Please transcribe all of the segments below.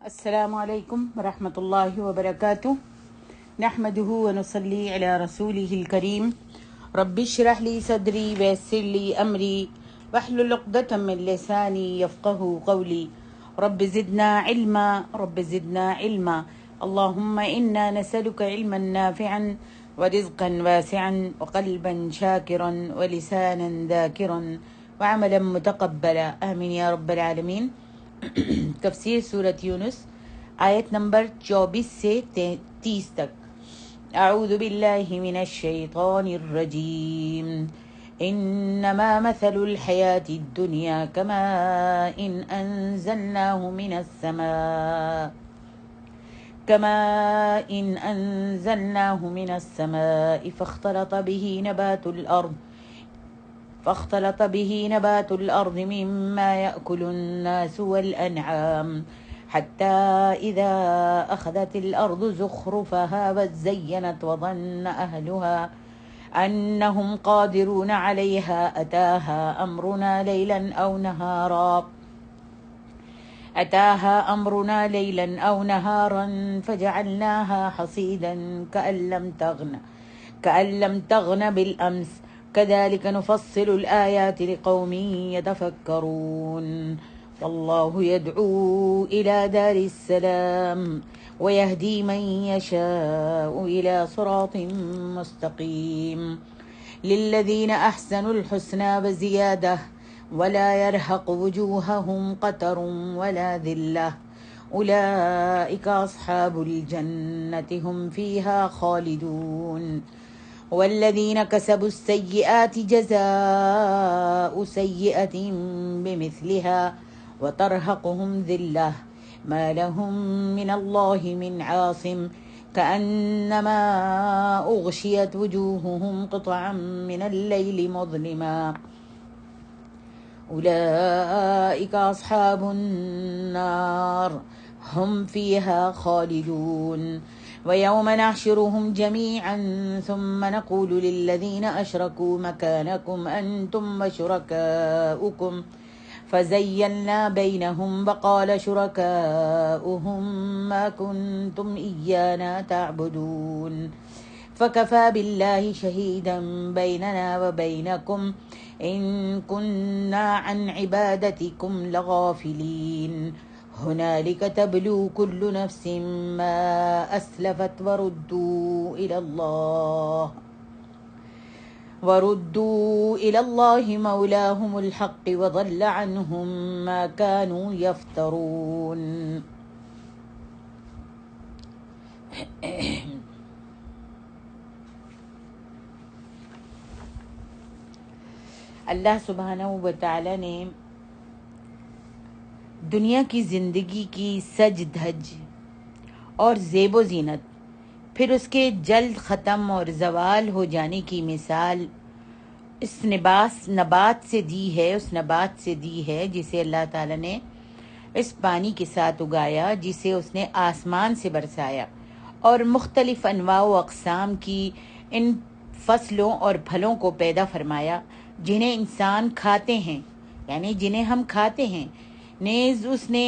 السلام علیکم ورحمۃ اللہ وبرکاتہ نحمده ونصلی علی رسوله الکریم رب اشرح لی صدری ویسر لی امری واحلل عقدۃ من لسانی یفقهوا قولی رب زدنا علما اللهم انا نسألك علما نافعا ورزقا واسعا وقلبا شاکرا ولسانا ذاکرا وعملا متقبلا آمین یا رب العالمین۔ تفسیر سورۃ یونس آیت نمبر 24 سے 30 تک۔ اعوذ باللہ من الشیطان الرجیم۔ انما مثل الحیاة الدنیا كماء انزلناه من السماء فاختلط به نبات الأرض مما يأكل الناس والأنعام حتى إذا أخذت الأرض زخرفها وزينت وظن أهلها أنهم قادرون عليها أتاها أمرنا ليلا أو نهارا فجعلناها حصيدا كأن لم تغن بالأمس كذلك نفصل الآيات لقوم يتفكرون والله يدعو إلى دار السلام ويهدي من يشاء إلى صراط مستقيم للذين أحسنوا الحسنى وزيادة ولا يرهق وجوههم قتر ولا ذلة أولئك أصحاب الجنة هم فيها خالدون والذين كسبوا السيئات جزاء سيئة بمثلها وترهقهم ذلة ما لهم من الله من عاصم كأنما أغشيت وجوههم قطعا من الليل مظلما أولئك أصحاب النار هم فيها خالدون ويوم نحشرهم جميعا ثم نقول للذين أشركوا مكانكم أنتم وشركاؤكم فزيّلنا بينهم وقال شركاؤهم ما كنتم إيانا تعبدون فكفى بالله شهيدا بيننا وبينكم إن كنا عن عبادتكم لغافلين هنالك تبلو كل نفس ما أسلفت وردوا إلى الله مولاهم الحق وضل عنهم ما كانوا يفترون۔ اللہ سبحانہ و تعالی نے دنیا کی زندگی کی سج دھج اور زیب و زینت، پھر اس کے جلد ختم اور زوال ہو جانے کی مثال اس نبات سے دی ہے جسے اللہ تعالیٰ نے اس پانی کے ساتھ اگایا، جسے اس نے آسمان سے برسایا، اور مختلف انواع و اقسام کی ان فصلوں اور پھلوں کو پیدا فرمایا جنہیں انسان کھاتے ہیں، یعنی جنہیں ہم کھاتے ہیں۔ نیز اس نے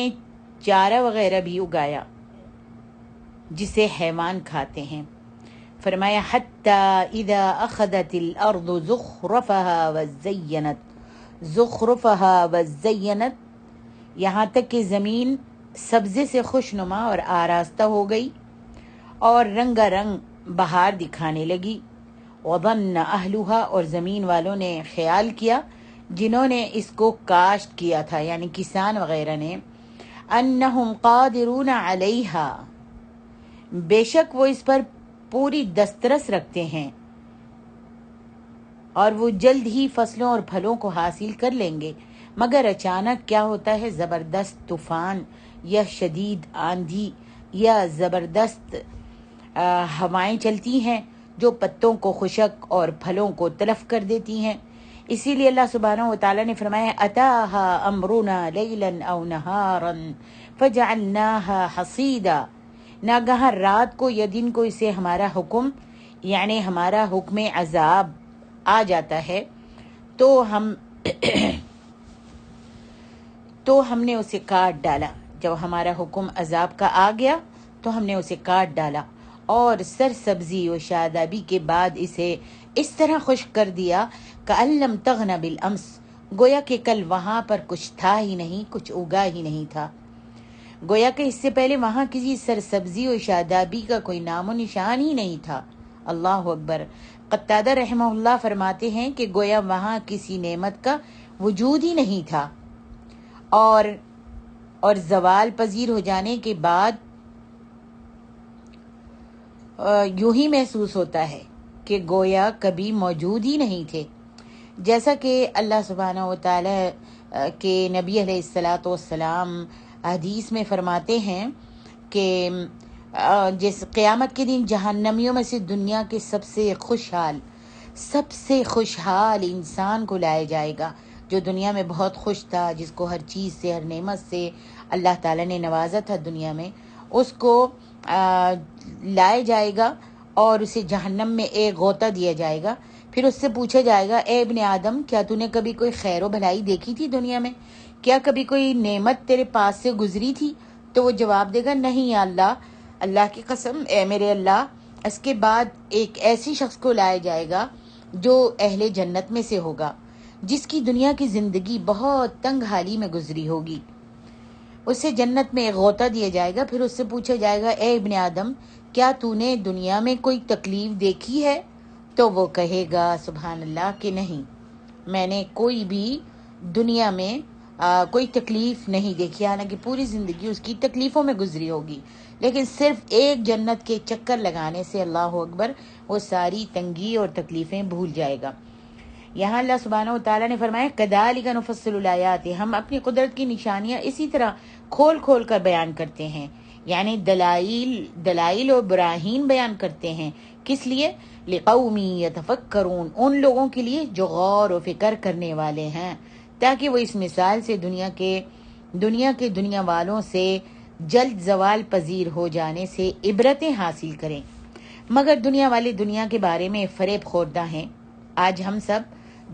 چارہ وغیرہ بھی اگایا جسے حیوان کھاتے ہیں۔ فرمایا حتی اذا اخذت الارض زخرفها وزینت، یہاں تک کہ زمین سبزے سے خوشنما اور آراستہ ہو گئی اور رنگا رنگ بہار دکھانے لگی۔ وظن اہلها، اور زمین والوں نے خیال کیا جنہوں نے اس کو کاشت کیا تھا، یعنی کسان وغیرہ نے، انہم قادرون علیہا، بے شک وہ اس پر پوری دسترس رکھتے ہیں اور وہ جلد ہی فصلوں اور پھلوں کو حاصل کر لیں گے، مگر اچانک کیا ہوتا ہے، زبردست طوفان یا شدید آندھی یا زبردست ہوائیں چلتی ہیں جو پتوں کو خشک اور پھلوں کو تلف کر دیتی ہیں۔ اسی لیے اللہ سبحانہ و تعالیٰ نے فرمایا اتاہا امرنا لیلا او نہارا فجعلناها حصیدا، ناگہاں رات کو یا دن کو اسے ہمارا حکم، یعنی ہمارا حکم عذاب آ جاتا ہے تو ہم نے اسے کاٹ ڈالا، جب ہمارا حکم عذاب کا آ گیا تو ہم نے اسے کاٹ ڈالا اور سرسبزی و شادابی کے بعد اسے اس طرح خشک کر دیا کأن لم تغن بالامس، گویا کہ کل وہاں پر کچھ تھا ہی نہیں، کچھ اگا ہی نہیں تھا، گویا کہ اس سے پہلے وہاں کسی سرسبزی و شادابی کا کوئی نام و نشان ہی نہیں تھا۔ اللہ اکبر۔ قتادہ رحمہ اللہ فرماتے ہیں کہ گویا وہاں کسی نعمت کا وجود ہی نہیں تھا، اور زوال پذیر ہو جانے کے بعد یوں ہی محسوس ہوتا ہے کہ گویا کبھی موجود ہی نہیں تھے، جیسا کہ اللہ سبحانہ و تعالی کے نبی علیہ الصلاۃ والسلام حدیث میں فرماتے ہیں کہ جس قیامت کے دن جہنمیوں میں سے دنیا کے سب سے خوشحال انسان کو لایا جائے گا، جو دنیا میں بہت خوش تھا، جس کو ہر چیز سے، ہر نعمت سے اللہ تعالیٰ نے نوازا تھا دنیا میں، اس کو لائے جائے گا اور اسے جہنم میں ایک غوطہ دیا جائے گا۔ پھر اس سے پوچھا جائے گا، اے ابن آدم، کیا تو نے کبھی کوئی خیر و بھلائی دیکھی تھی دنیا میں؟ کیا کبھی کوئی نعمت تیرے پاس سے گزری تھی؟ تو وہ جواب دے گا، نہیں یا اللہ، اللہ کی قسم اے میرے اللہ۔ اس کے بعد ایک ایسی شخص کو لایا جائے گا جو اہل جنت میں سے ہوگا، جس کی دنیا کی زندگی بہت تنگ حالی میں گزری ہوگی۔ اسے جنت میں ایک غوطہ دیا جائے گا، پھر اس سے پوچھا جائے گا، اے ابن آدم، کیا تو نے دنیا میں کوئی تکلیف دیکھی ہے؟ تو وہ کہے گا سبحان اللہ کہ نہیں، میں نے کوئی بھی دنیا میں کوئی تکلیف نہیں دیکھی، حالانکہ پوری زندگی اس کی تکلیفوں میں گزری ہوگی، لیکن صرف ایک جنت کے چکر لگانے سے اللہ اکبر وہ ساری تنگی اور تکلیفیں بھول جائے گا۔ یہاں اللہ سبحانہ و تعالیٰ نے فرمایا کذالک نفصل الآیات، ہم اپنی قدرت کی نشانیاں اسی طرح کھول کھول کر بیان کرتے ہیں، یعنی دلائل و براہین بیان کرتے ہیں۔ کس لیے؟ لقوم یتفکرون، ان لوگوں کے لیے جو غور و فکر کرنے والے ہیں، تاکہ وہ اس مثال سے دنیا کے دنیا والوں سے جلد زوال پذیر ہو جانے سے عبرتیں حاصل کریں۔ مگر دنیا والے دنیا کے بارے میں فریب خوردہ ہیں۔ آج ہم سب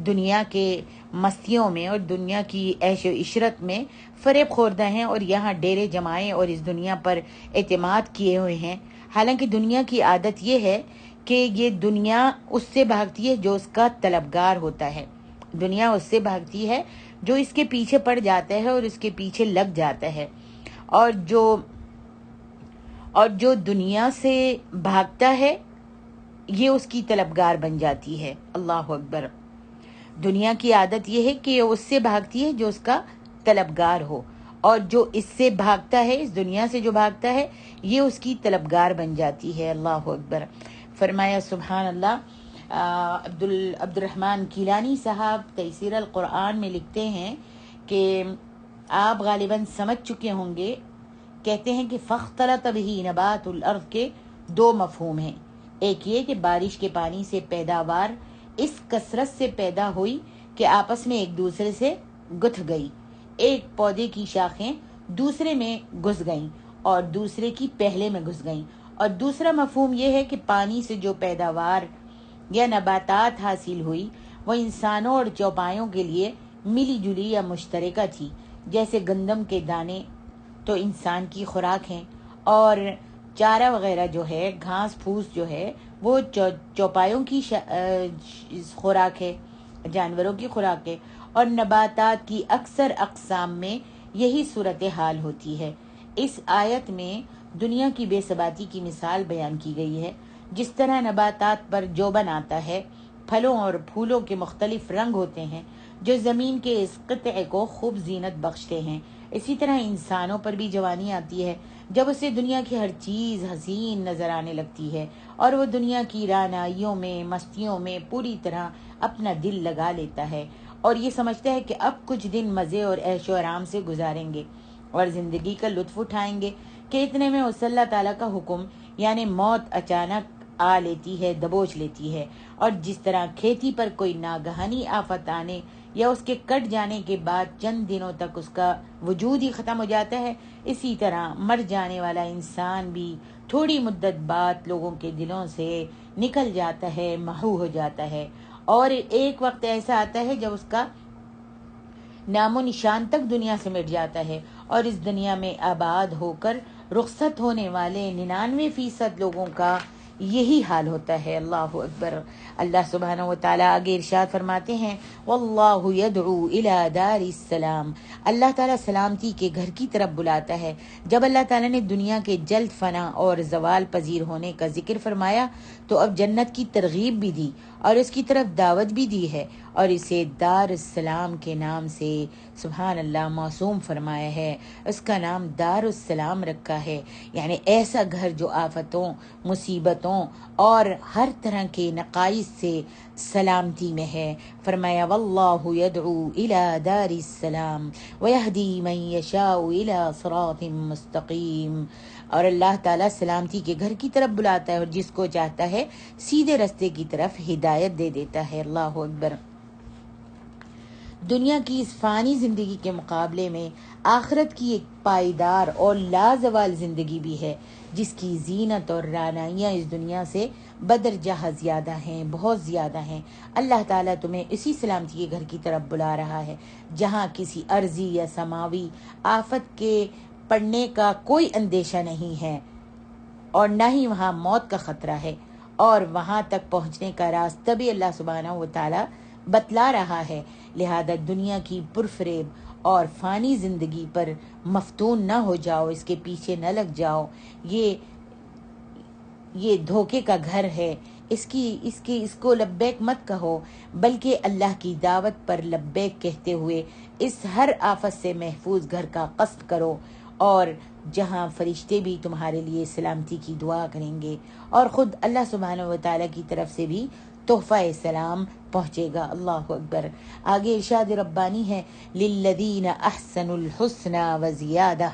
دنیا کے مستیوں میں اور دنیا کی عیش و عشرت میں فریب خوردہ ہیں اور یہاں ڈیرے جمائے اور اس دنیا پر اعتماد کیے ہوئے ہیں، حالانکہ دنیا کی عادت یہ ہے کہ یہ دنیا اس سے بھاگتی ہے جو اس کا طلبگار ہوتا ہے، دنیا اس سے بھاگتی ہے جو اس کے پیچھے پڑ جاتا ہے اور اس کے پیچھے لگ جاتا ہے، اور جو دنیا سے بھاگتا ہے یہ اس کی طلبگار بن جاتی ہے۔ اللہ اکبر۔ دنیا کی عادت یہ ہے کہ اس سے بھاگتی ہے جو اس کا طلبگار ہو، اور جو اس سے بھاگتا ہے، اس دنیا سے جو بھاگتا ہے، یہ اس کی طلبگار بن جاتی ہے۔ اللہ اکبر۔ فرمایا سبحان اللہ۔ عبد الرحمن کیلانی صاحب تیسیر القرآن میں لکھتے ہیں کہ آپ غالباً سمجھ چکے ہوں گے، کہتے ہیں کہ فاختلط بہ نبات الارض کے دو مفہوم ہیں۔ ایک یہ کہ بارش کے پانی سے پیداوار اس کثرت سے پیدا ہوئی کہ آپس میں ایک دوسرے سے گتھ گئی، ایک پودے کی شاخیں دوسرے میں گھس گئیں اور دوسرے کی پہلے میں گھس گئیں، اور دوسرا مفہوم یہ ہے کہ پانی سے جو پیداوار یا نباتات حاصل ہوئی وہ انسانوں اور چوپایوں کے لیے ملی جلی یا مشترکہ تھی، جیسے گندم کے دانے تو انسان کی خوراک ہیں، اور چارہ وغیرہ جو ہے، گھاس پھوس جو ہے، وہ چوپایوں کی خوراک ہے، جانوروں کی خوراک ہے، اور نباتات کی اکثر اقسام میں یہی صورتحال ہوتی ہے۔ اس آیت میں دنیا کی بے ثباتی کی مثال بیان کی گئی ہے۔ جس طرح نباتات پر جوبن آتا ہے، پھلوں اور پھولوں کے مختلف رنگ ہوتے ہیں جو زمین کے اس قطعے کو خوب زینت بخشتے ہیں، اسی طرح انسانوں پر بھی جوانی آتی ہے جب اسے دنیا کی ہر چیز حسین نظر آنے لگتی ہے اور وہ دنیا کی رعنائیوں میں، مستیوں میں پوری طرح اپنا دل لگا لیتا ہے اور یہ سمجھتا ہے کہ اب کچھ دن مزے اور عیش و آرام سے گزاریں گے اور زندگی کا لطف اٹھائیں گے کہ اتنے میں اس اللہ تعالیٰ کا حکم یعنی موت اچانک آ لیتی ہے، دبوچ لیتی ہے، اور جس طرح کھیتی پر کوئی ناگہانی آفت آنے یا اس کے کٹ جانے کے بعد چند دنوں تک اس کا وجود ہی ختم ہو جاتا ہے، اسی طرح مر جانے والا انسان بھی تھوڑی مدت بعد لوگوں کے دلوں سے نکل جاتا ہے، محو ہو جاتا ہے، اور ایک وقت ایسا آتا ہے جب اس کا نام و نشان تک دنیا سے مٹ جاتا ہے، اور اس دنیا میں آباد ہو کر رخصت ہونے والے 99% لوگوں کا یہی حال ہوتا ہے۔ اللہ اکبر۔ اللہ سبحانہ و تعالیٰ آگے ارشاد فرماتے ہیں، واللہ یدعو الی دار السلام، اللہ تعالیٰ سلامتی کے گھر کی طرف بلاتا ہے۔ جب اللہ تعالیٰ نے دنیا کے جلد فنا اور زوال پذیر ہونے کا ذکر فرمایا تو اب جنت کی ترغیب بھی دی اور اس کی طرف دعوت بھی دی ہے، اور اسے دار السلام کے نام سے سبحان اللہ موسوم فرمایا ہے۔ اس کا نام دار السلام رکھا ہے، یعنی ایسا گھر جو آفتوں، مصیبتوں اور ہر طرح کے نقائص سے سلامتی میں ہے۔ فرمایا واللہ یدعو الی دار السلام ویہدی من یشاء الی صراط مستقیم، اور اللہ تعالیٰ سلامتی کے گھر کی طرف بلاتا ہے اور جس کو چاہتا ہے سیدھے رستے کی طرف ہدایت دے دیتا ہے۔ اللہ اکبر۔ دنیا کی اس فانی زندگی کے مقابلے میں آخرت کی ایک پائیدار اور لازوال زندگی بھی ہے، جس کی زینت اور رعنائیاں اس دنیا سے بدرجہ زیادہ ہیں، بہت زیادہ ہیں۔ اللہ تعالیٰ تمہیں اسی سلامتی کے گھر کی طرف بلا رہا ہے جہاں کسی عرضی یا سماوی آفت کے پڑنے کا کوئی اندیشہ نہیں ہے، اور نہ ہی وہاں موت کا خطرہ ہے، اور وہاں تک پہنچنے کا راستہ بھی اللہ سبحانہ و تعالیٰ بتلا رہا ہے۔ لہذا دنیا کی پرفریب اور فانی زندگی پر مفتون نہ ہو جاؤ، اس کے پیچھے نہ لگ جاؤ۔ یہ دھوکے کا گھر ہے، اس کو لبیک مت کہو، بلکہ اللہ کی دعوت پر لبیک کہتے ہوئے اس ہر آفت سے محفوظ گھر کا قصد کرو، اور جہاں فرشتے بھی تمہارے لیے سلامتی کی دعا کریں گے، اور خود اللہ سبحانہ و تعالیٰ کی طرف سے بھی تحفہ سلام پہنچے گا۔ اللہ اکبر۔ آگے ارشاد ربانی ہے، للذین احسنوا الحسنى وزیادہ،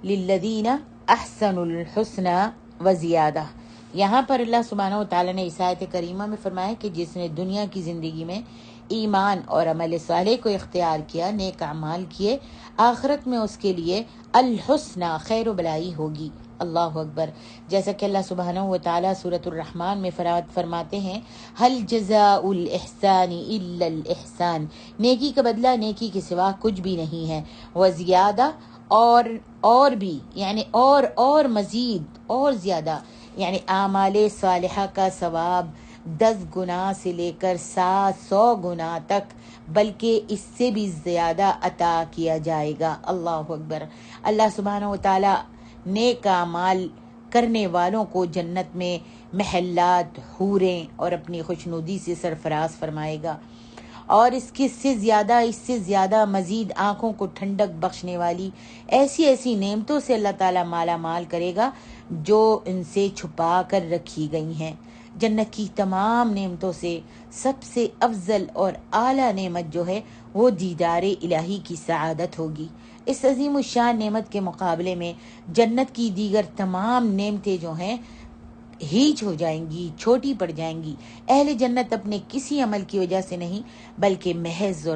للذین احسنوا الحسنى وزیادہ۔ یہاں پر اللہ سبحانہ و تعالیٰ نے اس آیت کریمہ میں فرمایا کہ جس نے دنیا کی زندگی میں ایمان اور عمل صالح کو اختیار کیا، نیک اعمال کیے، آخرت میں اس کے لیے الحسنہ خیر و بلائی ہوگی۔ اللہ اکبر۔ جیسا کہ اللہ سبحانہ و تعالیٰ سورۃ الرحمن میں فرماتے ہیں، هل جزاء الاحسان الا الاحسان، نیکی کا بدلہ نیکی کے سوا کچھ بھی نہیں ہے، وزیادہ اور بھی، یعنی اور مزید اور زیادہ، یعنی اعمال صالحہ کا ثواب 10 گنا سے لے کر 700 گنا تک، بلکہ اس سے بھی زیادہ عطا کیا جائے گا۔ اللہ اکبر۔ اللہ سبحانہ و تعالیٰ نیک اعمال کرنے والوں کو جنت میں محلات، حوریں اور اپنی خوشنودی سے سرفراز فرمائے گا، اور اس سے زیادہ مزید آنکھوں کو ٹھنڈک بخشنے والی ایسی نعمتوں سے اللہ تعالیٰ مالا مال کرے گا جو ان سے چھپا کر رکھی گئی ہیں۔ جنت کی تمام نعمتوں سے سب سے افضل اور اعلیٰ نعمت جو ہے وہ دیدار الہی کی سعادت ہوگی۔ اس عظیم الشان نعمت کے مقابلے میں جنت کی دیگر تمام نعمتیں جو ہیں ہیچ ہو جائیں گی، چھوٹی پڑ جائیں گی۔ اہل جنت اپنے کسی عمل کی وجہ سے نہیں، بلکہ محض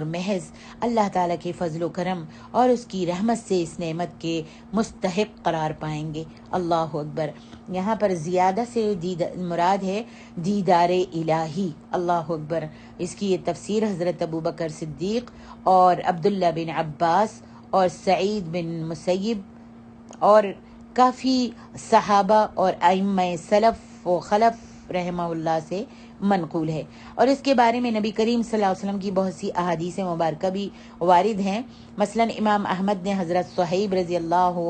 اللہ تعالیٰ کے فضل و کرم اور اس کی رحمت سے اس نعمت کے مستحق قرار پائیں گے۔ اللہ اکبر۔ یہاں پر زیادہ سے مراد ہے دیدار الہی۔ اللہ اکبر۔ اس کی یہ تفسیر حضرت ابوبکر صدیق اور عبداللہ بن عباس اور سعید بن مسیب اور کافی صحابہ اور ائمہ سلف و خلف رحمہ اللہ سے منقول ہے، اور اس کے بارے میں نبی کریم صلی اللہ علیہ وسلم کی بہت سی احادیث مبارکہ بھی وارد ہیں۔ مثلا امام احمد نے حضرت صہیب رضی اللہ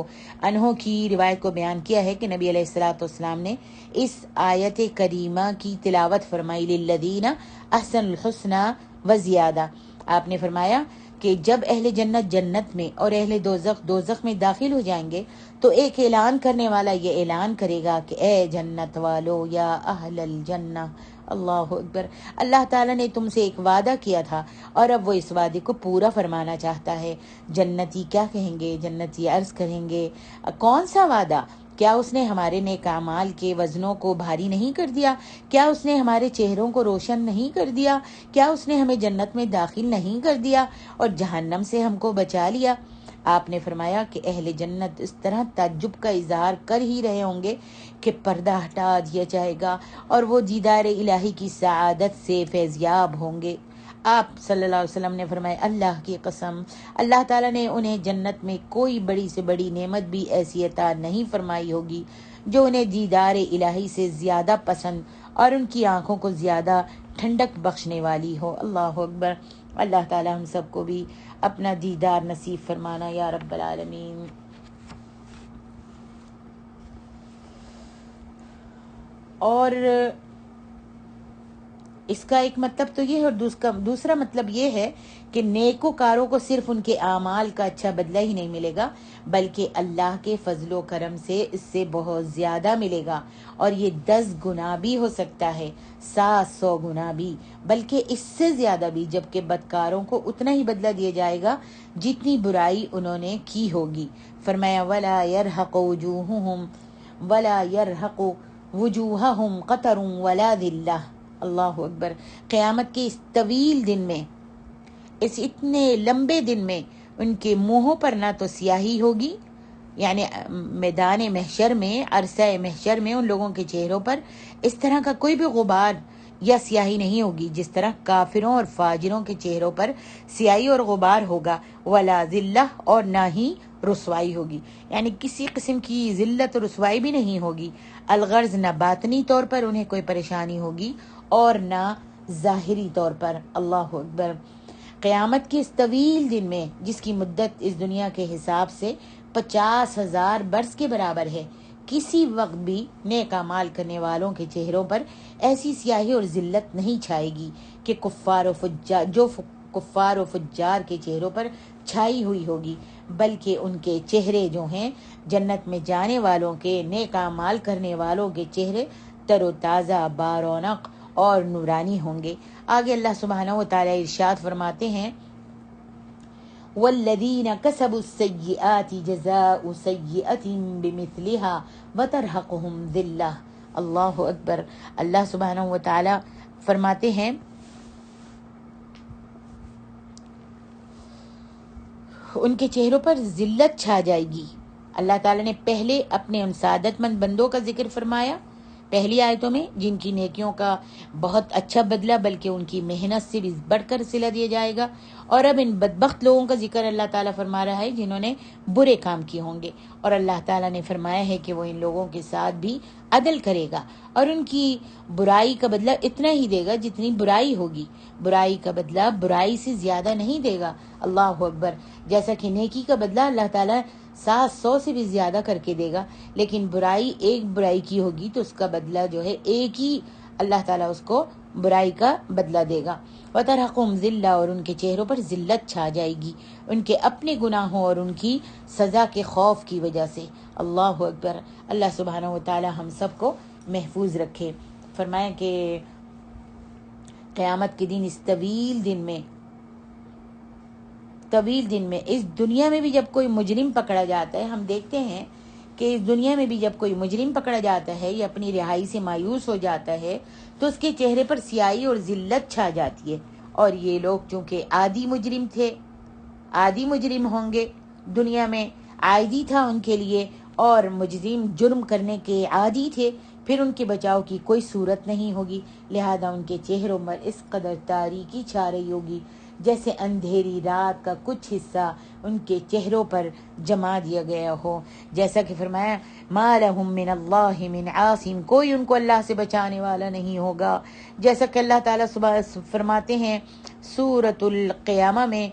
عنہ کی روایت کو بیان کیا ہے کہ نبی علیہ الصلوۃ والسلام نے اس آیت کریمہ کی تلاوت فرمائی، للذین احسنوا الحسنى وزیادہ۔ آپ نے فرمایا کہ جب اہل جنت جنت میں اور اہل دوزخ میں داخل ہو جائیں گے تو ایک اعلان کرنے والا یہ اعلان کرے گا کہ اے جنت والو یا اہل الجنہ، اللہ اکبر، اللہ تعالیٰ نے تم سے ایک وعدہ کیا تھا اور اب وہ اس وعدے کو پورا فرمانا چاہتا ہے۔ جنتی کیا کہیں گے؟ جنتی عرض کریں گے، کون سا وعدہ؟ کیا اس نے ہمارے نیک اعمال کے وزنوں کو بھاری نہیں کر دیا؟ کیا اس نے ہمارے چہروں کو روشن نہیں کر دیا؟ کیا اس نے ہمیں جنت میں داخل نہیں کر دیا اور جہنم سے ہم کو بچا لیا؟ آپ نے فرمایا کہ اہل جنت اس طرح تعجب کا اظہار کر ہی رہے ہوں گے کہ پردہ ہٹا دیا جائے گا اور وہ دیدار الہی کی سعادت سے فیضیاب ہوں گے۔ آپ صلی اللہ علیہ وسلم نے فرمایا اللہ کی قسم اللہ تعالیٰ نے انہیں جنت میں کوئی بڑی سے بڑی نعمت بھی ایسی عطا نہیں فرمائی ہوگی جو انہیں دیدار الہی سے زیادہ پسند اور ان کی آنکھوں کو زیادہ ٹھنڈک بخشنے والی ہو۔ اللہ اکبر۔ اللہ تعالیٰ ہم سب کو بھی اپنا دیدار نصیب فرمانا یا رب العالمین۔ اور اس کا ایک مطلب تو یہ ہے، اور دوسرا مطلب یہ ہے کہ نیکوکاروں کو صرف ان کے اعمال کا اچھا بدلہ ہی نہیں ملے گا بلکہ اللہ کے فضل و کرم سے اس سے بہت زیادہ ملے گا، اور یہ 10 گنا بھی ہو سکتا ہے، 700 گنا بھی، بلکہ اس سے زیادہ بھی، جبکہ بدکاروں کو اتنا ہی بدلہ دیا جائے گا جتنی برائی انہوں نے کی ہوگی۔ فرمایا وَلَا يَرْحَقُ وُجُوهُهُمْ وَلَا يَرْحَقُ وُجُوهَهُمْ قَتَرٌ وَلَا ذِلَّةٌ۔ اللہ اکبر۔ قیامت کے اس طویل دن میں، اس اتنے لمبے دن میں ان کے منہوں پر نہ تو سیاہی ہوگی، یعنی میدان محشر میں، عرصہ محشر میں ان لوگوں کے چہروں پر اس طرح کا کوئی بھی غبار یا سیاہی نہیں ہوگی جس طرح کافروں اور فاجروں کے چہروں پر سیاہی اور غبار ہوگا، ولا ذلہ، اور نہ ہی رسوائی ہوگی، یعنی کسی قسم کی ذلت اور رسوائی بھی نہیں ہوگی۔ الغرض نہ باطنی طور پر انہیں کوئی پریشانی ہوگی اور نہ ظاہری طور پر۔ اللہ اکبر۔ قیامت کے اس طویل دن میں، جس کی مدت اس دنیا کے حساب سے 50,000 برس کے برابر ہے، کسی وقت بھی نیک اعمال کرنے والوں کے چہروں پر ایسی سیاہی اور ذلت نہیں چھائے گی کہ کفار و فجار کے چہروں پر چھائی ہوئی ہوگی، بلکہ ان کے چہرے جو ہیں جنت میں جانے والوں کے، نیک اعمال کرنے والوں کے چہرے تر و تازہ، بارونق اور نورانی ہوں گے۔ آگے اللہ سبحانہ و تعالی ارشاد فرماتے ہیں وَالَّذِينَ كَسَبُوا السَّيِّئَاتِ جَزَاءُ سَيِّئَةٍ بِمِثْلِهَا وَتَرْهَقُهُمْ ذِلَّةٌ۔ اللہ اکبر۔ اللہ سبحانہ و تعالی فرماتے ہیں ان کے چہروں پر ذلت چھا جائے گی۔ اللہ تعالیٰ نے پہلے اپنے ان سعادت مند بندوں کا ذکر فرمایا پہلی آیتوں میں، جن کی نیکیوں کا بہت اچھا بدلہ بلکہ ان کی محنت سے بھی بڑھ کر صلہ دیا جائے گا، اور اب ان بدبخت لوگوں کا ذکر اللہ تعالیٰ فرما رہا ہے جنہوں نے برے کام کیے ہوں گے، اور اللہ تعالیٰ نے فرمایا ہے کہ وہ ان لوگوں کے ساتھ بھی عدل کرے گا اور ان کی برائی کا بدلہ اتنا ہی دے گا جتنی برائی ہوگی، برائی کا بدلہ برائی سے زیادہ نہیں دے گا۔ اللہ اکبر۔ جیسا کہ نیکی کا بدلہ اللہ تعالیٰ 700 سے بھی زیادہ کر کے دے گا، لیکن برائی ایک برائی کی ہوگی تو اس کا بدلہ جو ہے ایک ہی اللہ تعالیٰ اس کو برائی کا بدلہ دے گا۔ وَتَرْحَقُهُمْ ذِلَّةٌ، اور ان کے چہروں پر ذلت چھا جائے گی ان کے اپنے گناہوں اور ان کی سزا کے خوف کی وجہ سے۔ اللہ اکبر۔ اللہ سبحانہ و تعالیٰ ہم سب کو محفوظ رکھے۔ فرمائیں کہ قیامت کے دن، اس طویل دن میں اس دنیا میں بھی جب کوئی مجرم پکڑا جاتا ہے، ہم دیکھتے ہیں کہ اس دنیا میں بھی جب کوئی مجرم پکڑا جاتا ہے یا اپنی رہائی سے مایوس ہو جاتا ہے تو اس کے چہرے پر سیاہی اور ذلت چھا جاتی ہے، اور یہ لوگ چونکہ عادی مجرم تھے، عادی مجرم ہوں گے، دنیا میں عادی تھا ان کے لیے، اور مجرم جرم کرنے کے عادی تھے، پھر ان کے بچاؤ کی کوئی صورت نہیں ہوگی، لہذا ان کے چہروں پر اس قدر تاریکی چھا رہی ہوگی جیسے اندھیری رات کا کچھ حصہ ان کے چہروں پر جما دیا گیا ہو۔ جیسا کہ فرمایا مَا لَهُم مِّنَ اللَّهِ مِنْ عَاصِمٍ، کوئی ان کو اللہ سے بچانے والا نہیں ہوگا۔ جیسا کہ اللہ تعالیٰ فرماتے ہیں سورۃ القیامہ میں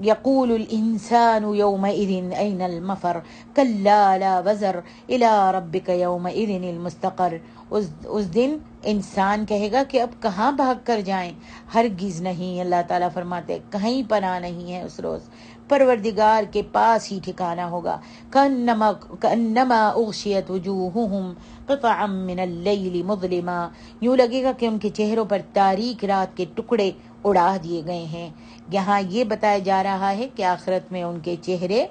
یقول الانسان یومئذ این المفر کلا لا وزر الی ربک یومئذ المستقر۔ اس دن انسان کہے گا کہ اب کہاں بھاگ کر جائیں، ہرگز نہیں، اللہ تعالیٰ فرماتے کہیں پناہ نہیں ہے اس روز، پروردگار کے پاس ہی ٹھکانہ ہوگا۔ کأنما اغشیت وجوہہم قطعا من اللیل مظلما، یوں لگے گا کہ ان کے چہروں پر تاریک رات کے ٹکڑے اڑا دیے گئے ہیں۔ یہاں یہ بتایا جا رہا ہے کہ آخرت میں ان کے چہرے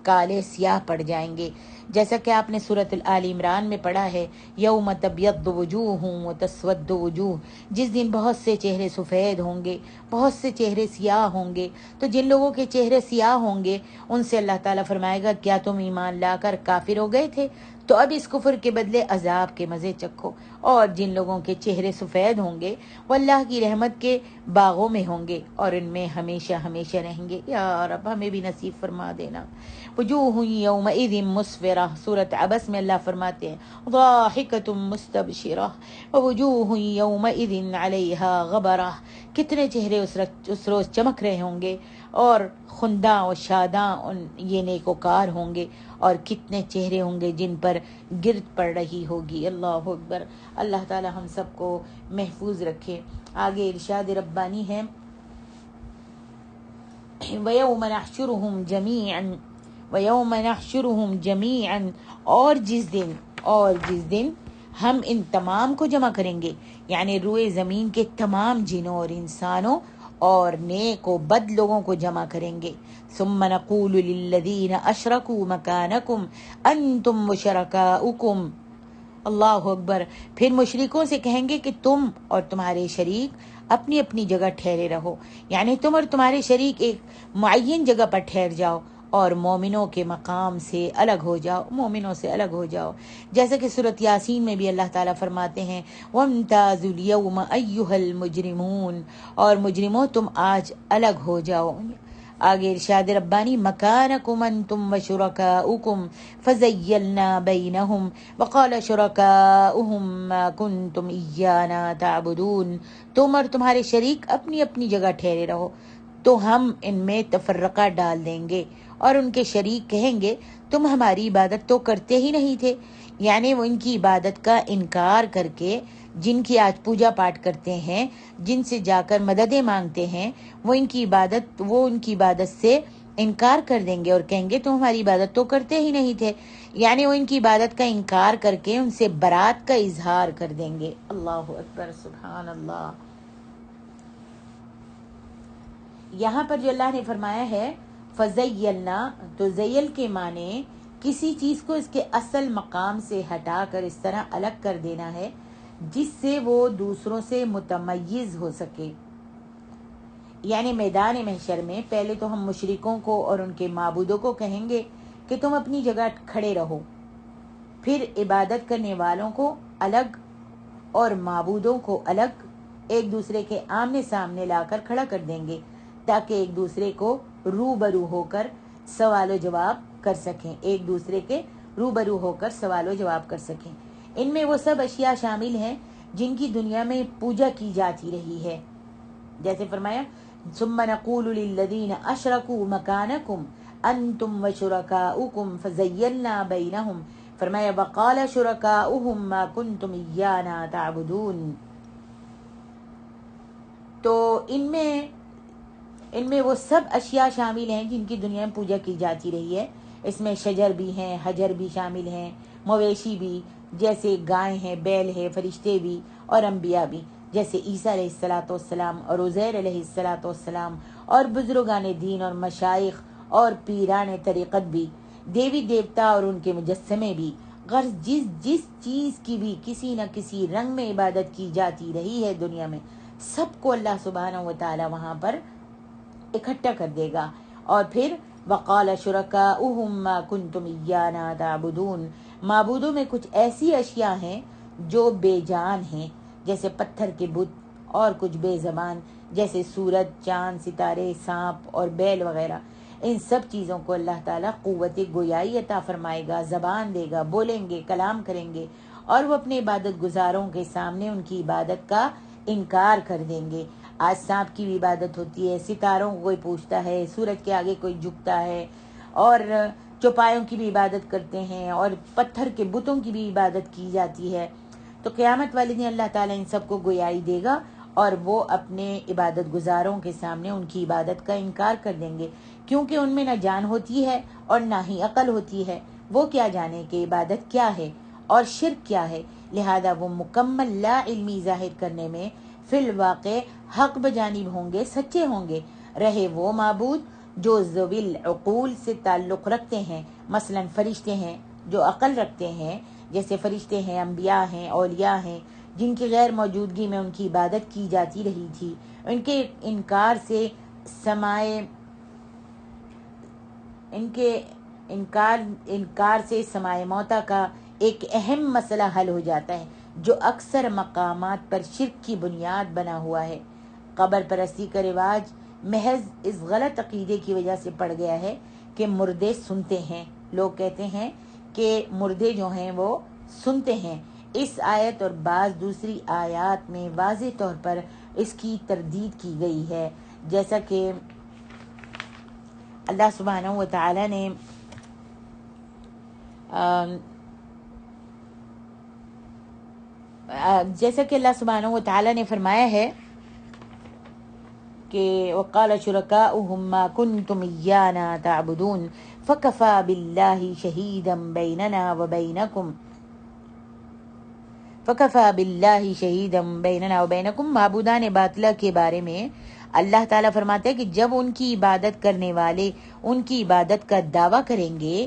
کالے سیاہ پڑ جائیں گے، جیسا کہ آپ نے سورۃ آل عمران میں پڑھا ہے یوم تبیض وجوہ وتسود وجوہ، جس دن بہت سے چہرے سفید ہوں گے، بہت سے چہرے سیاہ ہوں گے، تو جن لوگوں کے چہرے سیاہ ہوں گے ان سے اللہ تعالیٰ فرمائے گا کیا تم ایمان لا کر کافر ہو گئے تھے؟ تو اب اس کفر کے بدلے عذاب کے مزے چکھو. اور جن لوگوں کے چہرے سفید ہوں گے وہ اللہ کی رحمت کے باغوں میں ہوں گے اور ان میں ہمیشہ ہمیشہ رہیں گے. یا رب ہمیں بھی نصیب فرما دینا. وجوہ یومئذ مسفرہ، سورۃ عبس میں اللہ فرماتے ہیں ضاحکۃ مستبشرہ ووجوہ یومئذ علیہا غبرہ. کتنے چہرے اس روز چمک رہے ہوں گے اور خنداں و شاداں یہ نیکوکار ہوں گے، اور کتنے چہرے ہوں گے جن پر گرد پڑ رہی ہوگی. اللہ اکبر. اللہ تعالی ہم سب کو محفوظ رکھے. آگے ارشاد ربانی ہے وَيَوْمَ نَحْشُرُهُمْ جَمِيعًا وَيَوْمَ نَحْشُرُهُمْ جَمِيعًا اور جس دن ہم ان تمام کو جمع کریں گے، یعنی روئے زمین کے تمام جنوں اور انسانوں اور نیک و بد لوگوں کو جمع کریں گے. ثم نقول للذین اشرکوا مکانکم انتم وشرکاؤکم. اللہ اکبر. پھر مشرکوں سے کہیں گے کہ تم اور تمہارے شریک اپنی اپنی جگہ ٹھہرے رہو، یعنی تم اور تمہارے شریک ایک معین جگہ پر ٹھہر جاؤ اور مومنوں کے مقام سے الگ ہو جاؤ، مومنوں سے الگ ہو جاؤ. جیسا کہ سورۃ یاسین میں بھی اللہ تعالیٰ فرماتے ہیں وَامْتَازُوا الْيَوْمَ أَيُّهَا الْمُجْرِمُونَ، اور مجرموں تم آج الگ ہو جاؤ. آگے ارشاد ربانی مکانکم انتم وشرکاؤکم فزیلنا بینہم وقال شرکاؤہم ما کنتم ایانا تعبدون. تم اور تمہارے شریک اپنی اپنی جگہ ٹھہرے رہو تو ہم ان میں تفرقہ ڈال دیں گے. اور ان کے شریک کہیں گے تم ہماری عبادت تو کرتے ہی نہیں تھے، یعنی وہ ان کی عبادت کا انکار کر کے جن کی آج پوجا پاٹ کرتے ہیں، جن سے جا کر مددیں مانگتے ہیں، وہ ان کی عبادت سے انکار کر دیں گے اور کہیں گے تم ہماری عبادت تو کرتے ہی نہیں تھے، یعنی وہ ان کی عبادت کا انکار کر کے ان سے برات کا اظہار کر دیں گے. اللہ اکبر. سبحان اللہ. یہاں پر جو اللہ نے فرمایا ہے فزیلنا، تو زیل کے معنی کسی چیز کو اس کے اصل مقام سے ہٹا کر اس طرح الگ کر دینا ہے جس سے وہ دوسروں سے متمیز ہو سکے. یعنی میدان محشر میں پہلے تو ہم مشرکوں کو اور ان کے معبودوں کو کہیں گے کہ تم اپنی جگہ کھڑے رہو، پھر عبادت کرنے والوں کو الگ اور معبودوں کو الگ ایک دوسرے کے آمنے سامنے لا کر کھڑا کر دیں گے تاکہ ایک دوسرے کو روبرو ہو کر سوال و جواب کر سکیں، ایک دوسرے کے روبرو ہو کر سوال و جواب کر سکیں. ان میں وہ سب اشیاء شامل ہیں جن کی دنیا میں پوجا کی جاتی رہی ہے. جیسے فرمایا ثم نقول للذین اشرکوا مکانکم انتم وشرکاؤکم فزیلنا بینہم. فرمایا وقال شرکاؤہم ما کنتم ایانا تعبدون. تو ان میں وہ سب اشیاء شامل ہیں جن کی دنیا میں پوجا کی جاتی رہی ہے. اس میں شجر بھی ہیں، حجر بھی شامل ہیں، مویشی بھی جیسے گائے ہیں، بیل ہے، فرشتے بھی اور انبیاء بھی جیسے عیسیٰ علیہ الصلاۃ والسلام اور عزیر علیہ الصلاۃ والسلام اور بزرگان دین اور مشائخ اور پیران طریقت بھی، دیوی دیوتا اور ان کے مجسمے بھی. غرض جس چیز کی بھی کسی نہ کسی رنگ میں عبادت کی جاتی رہی ہے دنیا میں، سب کو اللہ سبحانہ و تعالی وہاں پر اکٹھا کر دے گا. اور پھر وقال شرکاؤہم ما کنتم ایانا تعبدون. معبودوں میں کچھ ایسی اشیاء ہیں جو بے جان ہیں جیسے پتھر کے بت، اور کچھ بے زبان جیسے سورج، چاند، ستارے، سانپ اور بیل وغیرہ. ان سب چیزوں کو اللہ تعالیٰ قوت گویائی عطا فرمائے گا، زبان دے گا، بولیں گے، کلام کریں گے، اور وہ اپنے عبادت گزاروں کے سامنے ان کی عبادت کا انکار کر دیں گے. آج سانپ کی بھی عبادت ہوتی ہے، ستاروں کو کوئی پوچھتا ہے، سورج کے آگے کوئی جھکتا ہے، اور چوپایوں کی بھی عبادت کرتے ہیں، اور پتھر کے بتوں کی بھی عبادت کی جاتی ہے. تو قیامت والے دن اللہ تعالیٰ ان سب کو گویائی دے گا اور وہ اپنے عبادت گزاروں کے سامنے ان کی عبادت کا انکار کر دیں گے، کیونکہ ان میں نہ جان ہوتی ہے اور نہ ہی عقل ہوتی ہے. وہ کیا جانے کہ عبادت کیا ہے اور شرک کیا ہے. لہذا وہ مکمل لا علمی ظاہر کرنے میں فی الواقع حق بجانب ہوں گے، سچے ہوں گے، رہے وہ معبود جو ذوی العقول سے تعلق رکھتے ہیں. مثلا فرشتے ہیں جو عقل رکھتے ہیں، جیسے فرشتے ہیں، انبیاء ہیں، اولیاء ہیں، جن کی غیر موجودگی میں ان کی عبادت کی جاتی رہی تھی. ان کے انکار سے سمائے موتا کا ایک اہم مسئلہ حل ہو جاتا ہے جو اکثر مقامات پر شرک کی بنیاد بنا ہوا ہے۔ قبر پرستی کا رواج محض اس غلط عقیدے کی وجہ سے پڑ گیا ہے کہ مردے سنتے ہیں۔ لوگ کہتے ہیں کہ مردے جو ہیں وہ سنتے ہیں۔ اس آیت اور بعض دوسری آیات میں واضح طور پر اس کی تردید کی گئی ہے، جیسا کہ اللہ سبحانہ و تعالی نے فرمایا ہے کہ وقال شرکاؤہم ما کنتم ایانا تعبدون فکفا باللہ شہیدا بیننا وبینکم۔ معبودان باطلہ کے بارے میں اللہ تعالیٰ فرماتے ہیں کہ جب ان کی عبادت کرنے والے ان کی عبادت کا دعویٰ کریں گے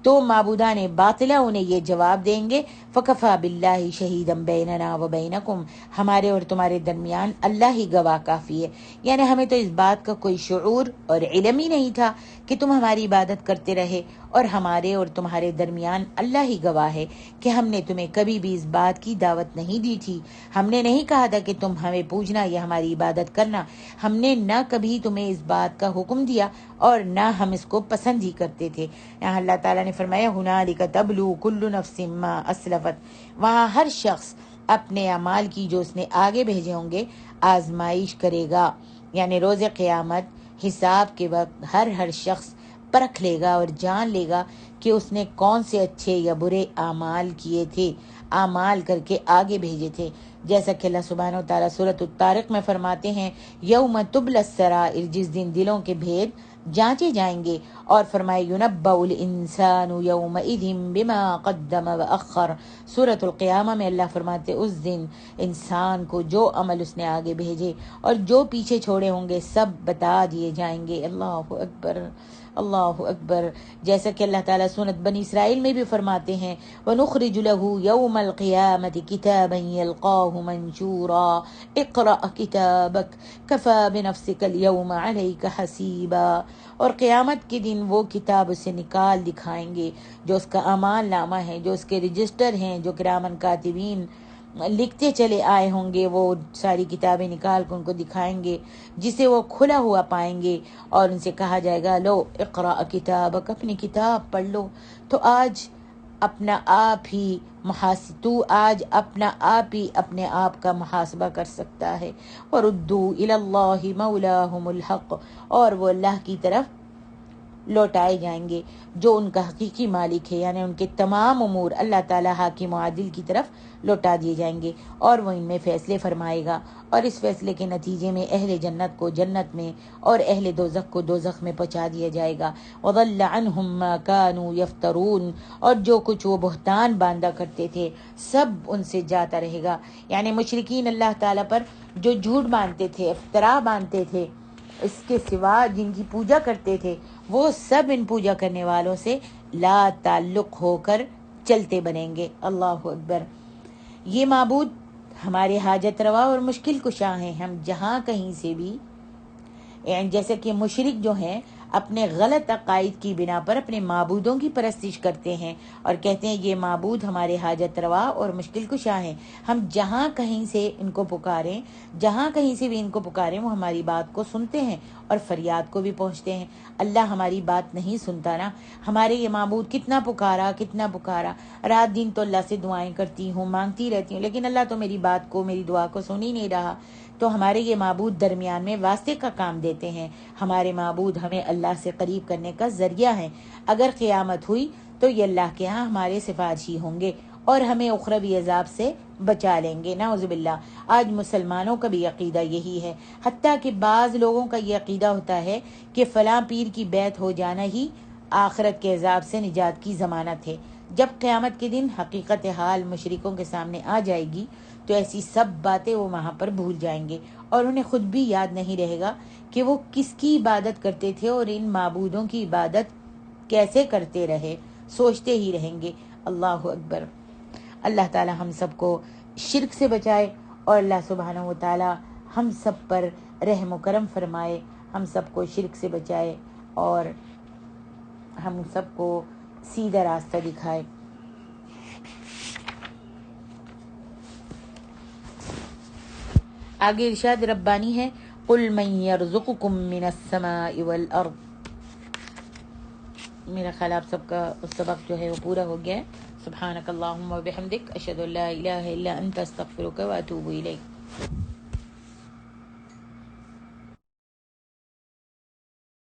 تو معبودان باطلہ انہیں یہ جواب دیں گے فکفا باللہ شہیدا بیننا وبینکم، ہمارے اور تمہارے درمیان اللہ ہی گواہ کافی ہے۔ یعنی ہمیں تو اس بات کا کوئی شعور اور علم ہی نہیں تھا کہ تم ہماری عبادت کرتے رہے، اور ہمارے اور تمہارے درمیان اللہ ہی گواہ ہے کہ ہم نے تمہیں کبھی بھی اس بات کی دعوت نہیں دی تھی۔ ہم نے نہیں کہا تھا کہ تم ہمیں پوجنا یا ہماری عبادت کرنا۔ ہم نے نہ کبھی تمہیں اس بات کا حکم دیا اور نہ ہم اس کو پسند ہی کرتے تھے۔ یہاں اللہ تعالیٰ نے فرمایا ہنالک تبلو کل نفس ما اسلفت، وہاں ہر شخص اپنے اعمال کی جو اس نے آگے بھیجے ہوں گے آزمائش کرے گا۔ یعنی روز قیامت حساب کے وقت ہر شخص پرکھ لے گا اور جان لے گا کہ اس نے کون سے اچھے یا برے اعمال کیے تھے، اعمال کر کے آگے بھیجے تھے، جیسا کہ اللہ سبحانہ و تعالیٰ سورۃ الطارق میں فرماتے ہیں یوم تبلی السرائر، جس دن دلوں کے بھید جانچے جائیں گے، اور فرمائے ینبأ الانسان یومئذ بما قدم واخر۔ سورۃ القیامہ میں اللہ فرماتے اس دن انسان کو جو عمل اس نے آگے بھیجے اور جو پیچھے چھوڑے ہوں گے سب بتا دیے جائیں گے۔ اللہ اکبر، اللہ اکبر۔ جیسا کہ اللہ تعالیٰ سورۃ بنی اسرائیل میں بھی فرماتے ہیں وَنُخْرِجُ لَهُ يَوْمَ الْقِيَامَةِ كِتَابًا يَلْقَاهُ مَنْشُورًا اقْرَأْ كِتَابَكَ كَفَى بِنَفْسِكَ الْيَوْمَ عَلَيْكَ حَسِيبًا۔ اور قیامت کے دن وہ کتاب اسے نکال دکھائیں گے جو اس کا اعمال نامہ ہے، جو اس کے رجسٹر ہیں، جو کرامن کاتبین لکھتے چلے آئے ہوں گے، وہ ساری کتابیں نکال کر ان کو دکھائیں گے، جسے وہ کھلا ہوا پائیں گے، اور ان سے کہا جائے گا لو اقرأ کتابک، اپنی کتاب پڑھ لو۔ تو آج اپنا آپ ہی اپنے آپ کا محاسبہ کر سکتا ہے۔ وردوا الی اللہ مولاہم الحق، اور وہ اللہ کی طرف لوٹائے جائیں گے جو ان کا حقیقی مالک ہے، یعنی ان کے تمام امور اللہ تعالیٰ حاکم و عادل کی طرف لوٹا دیے جائیں گے، اور وہ ان میں فیصلے فرمائے گا، اور اس فیصلے کے نتیجے میں اہل جنت کو جنت میں اور اہل دوزخ کو دوزخ میں پہنچا دیا جائے گا۔ وضل عنہم ما كانوا یفترون، اور جو کچھ وہ بہتان باندھا کرتے تھے سب ان سے جاتا رہے گا۔ یعنی مشرکین اللہ تعالیٰ پر جو جھوٹ باندھتے تھے، افترا باندھتے تھے، اس کے سوا جن کی پوجا کرتے تھے، وہ سب ان پوجا کرنے والوں سے لا تعلق ہو کر چلتے بنیں گے۔ اللہ اکبر۔ یہ معبود ہمارے حاجت روا اور مشکل کشا ہیں۔ ہم جہاں کہیں سے بھی، جیسے کہ مشرک جو ہیں اپنے غلط عقائد کی بنا پر اپنے معبودوں کی پرستش کرتے ہیں اور کہتے ہیں یہ معبود ہمارے حاجت روا اور مشکل کشا ہیں۔ ہم جہاں کہیں سے ان کو پکاریں، جہاں کہیں سے بھی ان کو پکاریں، وہ ہماری بات کو سنتے ہیں اور فریاد کو بھی پہنچتے ہیں۔ اللہ ہماری بات نہیں سنتا نا؟ ہمارے یہ معبود کتنا پکارا رات دن تو اللہ سے دعائیں کرتی ہوں، مانگتی رہتی ہوں، لیکن اللہ تو میری بات کو، میری دعا کو سن ہی نہیں رہا۔ تو ہمارے یہ معبود درمیان میں واسطے کا کام دیتے ہیں۔ ہمارے معبود ہمیں اللہ سے قریب کرنے کا ذریعہ ہیں۔ اگر قیامت ہوئی تو یہ اللہ کے ہاں ہمارے سفارشی ہوں گے اور ہمیں اخروی عذاب سے بچا لیں گے، نعوذ باللہ۔ آج مسلمانوں کا بھی عقیدہ یہی ہے، حتیٰ کہ بعض لوگوں کا یہ عقیدہ ہوتا ہے کہ فلاں پیر کی بیعت ہو جانا ہی آخرت کے عذاب سے نجات کی ضمانت ہے۔ جب قیامت کے دن حقیقت حال مشرکوں کے سامنے آ جائے گی تو ایسی سب باتیں وہ وہاں پر بھول جائیں گے، اور انہیں خود بھی یاد نہیں رہے گا کہ وہ کس کی عبادت کرتے تھے اور ان معبودوں کی عبادت کیسے کرتے رہے، سوچتے ہی رہیں گے۔ اللہ اکبر۔ اللہ تعالی ہم سب کو شرک سے بچائے، اور اللہ سبحانہ و تعالی ہم سب پر رحم و کرم فرمائے، ہم سب کو شرک سے بچائے اور ہم سب کو سیدھا راستہ دکھائے۔ آگے ارشاد ربانی ہے قل من یرزقکم من السماء والارض. میرا خیال آپ سب کا سبق جو ہے وہ پورا ہو گیا ہے. سبحانک اللہم و بحمدک اشہد ان لا الہ الا انت استغفرک و اتوب الیک.